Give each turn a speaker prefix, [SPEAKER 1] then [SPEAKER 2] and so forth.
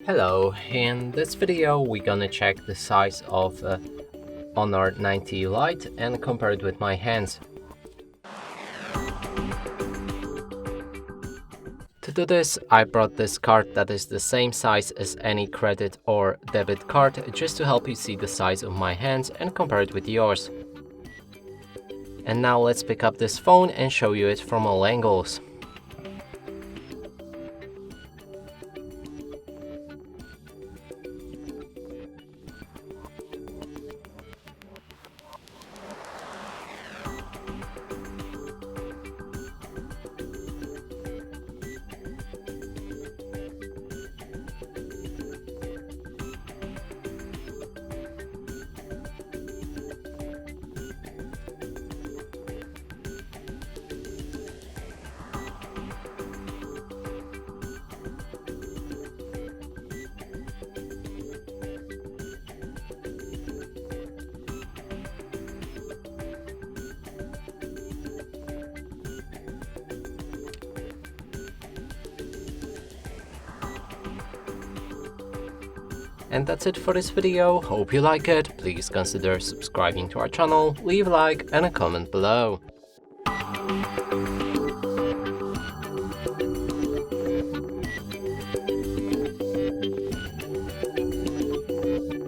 [SPEAKER 1] Hello, in this video we're gonna check the size of Honor 90 Lite and compare it with my hands. To do this, I brought this card that is the same size as any credit or debit card, just to help you see the size of my hands and compare it with yours. And now let's pick up this phone and show you it from all angles. And that's it for this video. Hope you like it. Please consider subscribing to our channel, leave a like and a comment below.